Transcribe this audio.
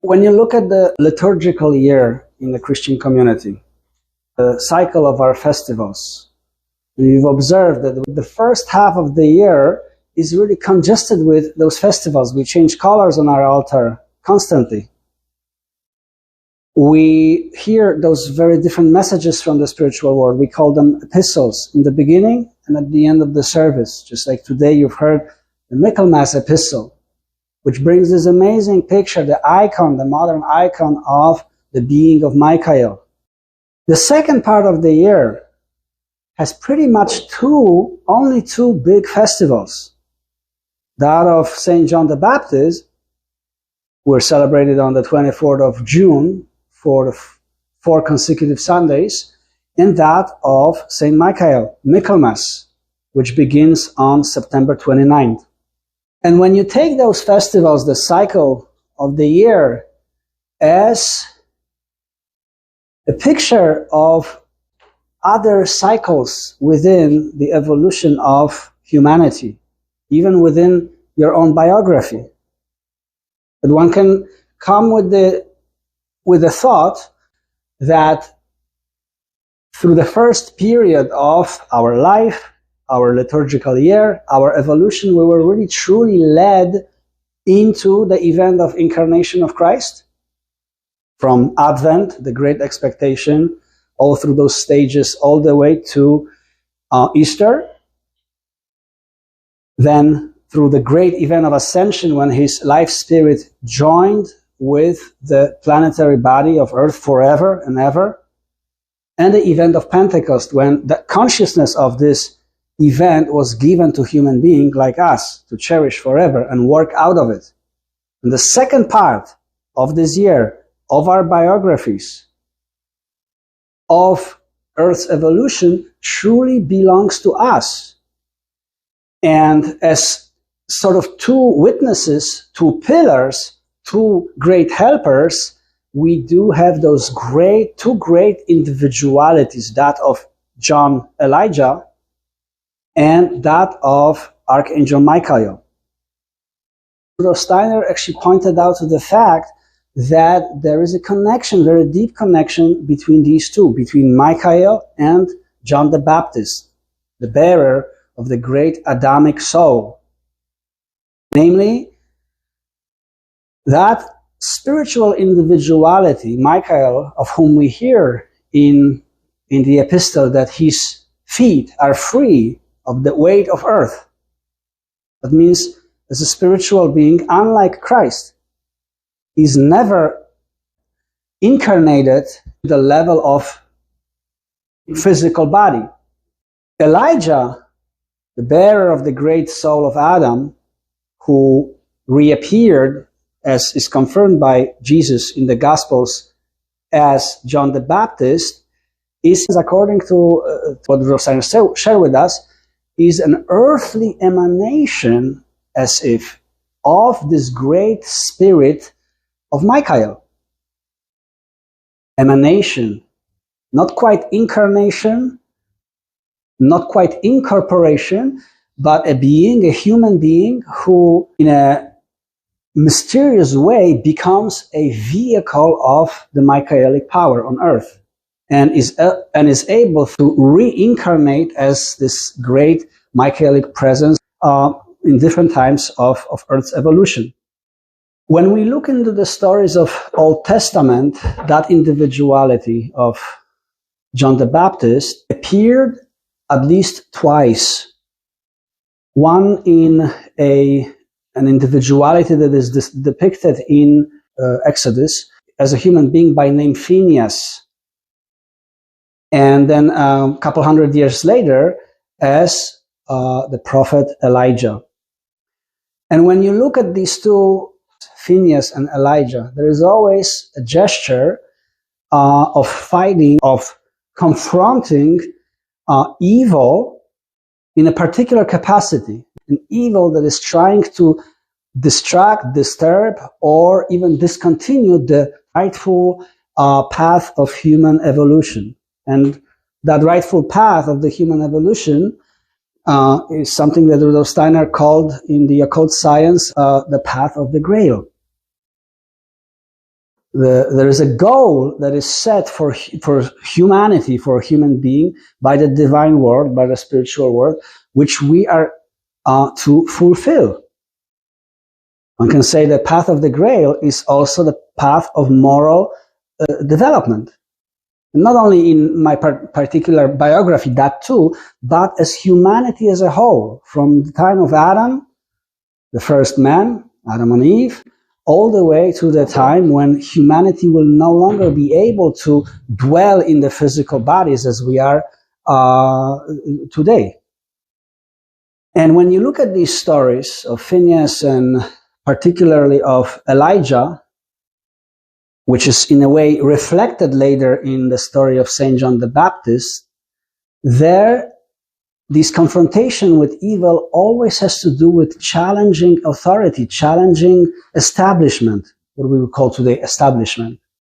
When you look at the liturgical year in the Christian community, the cycle of our festivals, you've observed that the first half of the year is really congested with those festivals. We change colors on our altar constantly. We hear those very different messages from the spiritual world. We call them epistles in the beginning and at the end of the service. Just like today you've heard the Michaelmas epistle, which brings this amazing picture, the icon, the modern icon of the being of Michael. The second part of the year has pretty much only two big festivals. That of St. John the Baptist, we're celebrated on the 24th of June for 4 consecutive Sundays, and that of St. Michael, Michaelmas, which begins on September 29th. And when you take those festivals, the cycle of the year, as a picture of other cycles within the evolution of humanity, even within your own biography, that one can come with the thought that through the first period of our life, our liturgical year, our evolution, we were really truly led into the event of incarnation of Christ. From Advent, the great expectation, all through those stages, all the way to Easter. Then through the great event of Ascension, when his life spirit joined with the planetary body of Earth forever and ever. And the event of Pentecost, when the consciousness of this event was given to human beings like us to cherish forever and work out of it. And the second part of this year, of our biographies, of Earth's evolution, truly belongs to us. And as sort of two witnesses, two pillars, two great helpers, we do have those two great individualities, that of John Elijah and that of Archangel Michael. Rudolf Steiner actually pointed out to the fact that there is a connection, very deep connection between these two, between Michael and John the Baptist, the bearer of the great Adamic soul. Namely, that spiritual individuality, Michael, of whom we hear in the epistle that his feet are free of the weight of earth. That means, as a spiritual being, unlike Christ, he's never incarnated to the level of physical body. Elijah, the bearer of the great soul of Adam, who reappeared, as is confirmed by Jesus in the Gospels, as John the Baptist, is, according to what Rudolf Steiner shared with us, is an earthly emanation, as if, of this great spirit of Michael. Emanation, not quite incarnation, not quite incorporation, but a being, a human being, who in a mysterious way becomes a vehicle of the Michaelic power on earth, and is able to reincarnate as this great Michaelic presence in different times of Earth's evolution. When we look into the stories of Old Testament, that individuality of John the Baptist appeared at least twice. One in an individuality that is depicted in Exodus as a human being by name Phinehas, and then a couple hundred years later as the prophet Elijah. And when you look at these two, Phinehas and Elijah, there is always a gesture of fighting, of confronting evil in a particular capacity, an evil that is trying to distract, disturb, or even discontinue the rightful path of human evolution. And that rightful path of the human evolution is something that Rudolf Steiner called in the occult science the path of the Grail. There is a goal that is set for humanity, for a human being, by the divine world, by the spiritual world, which we are to fulfill. One can say the path of the Grail is also the path of moral development. And not only in my particular biography, that too, but as humanity as a whole, from the time of Adam, the first man, Adam and Eve, all the way to the time when humanity will no longer be able to dwell in the physical bodies as we are today. And when you look at these stories of Phinehas and particularly of Elijah, which is in a way reflected later in the story of St. John the Baptist, there this confrontation with evil always has to do with challenging authority, challenging establishment, what we would call today establishment.